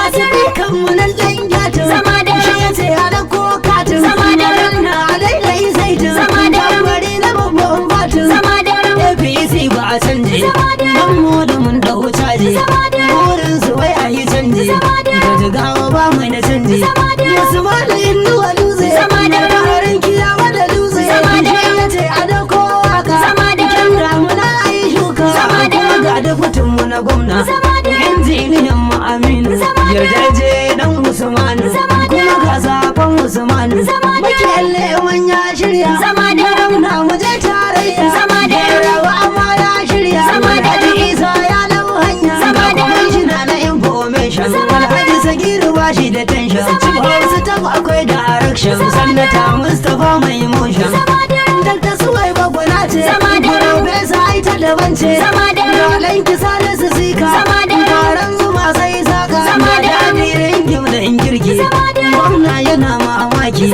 asibi kan mu nan dan gyatin Zama da shi yace ana ko katin Zama da na daidai zaitin Zama da bari na babban fatin Zama da APC ba a canje Zama da dan mu da mun dau caje Zama da burin su wai a yi canje Zama da da jigawa ba mai na canje Zama da wasu ma da innuwa dutse Zama da harin kiyawa da dutse Zama da shi yace ana ko haka Zama da kyan damuna a yi shuka Zama da kuma ga da mu na gwamna Zama da injiniyan mu aminu yardaje dan usmanu Zama da kuma ga zafan usmanu Zama da makiyalle man ya shirya Zama da gwamna mu je tarayya Zama da rawa amma ya shirya Zama da Alhaji isa ya lau hanya Zama da kwamishina na information alhaji sagiru ba shi da tension hausa ta akwai direction sannata mustapha mai motion Dr. Suwai bagwana ce Zama da Profesa ita daban ce Zama da Ralan kisa da su sika Zama da Taron zuma sai saka Zama da Dadirin gim da in girki Zama da Gwamna yana mamaki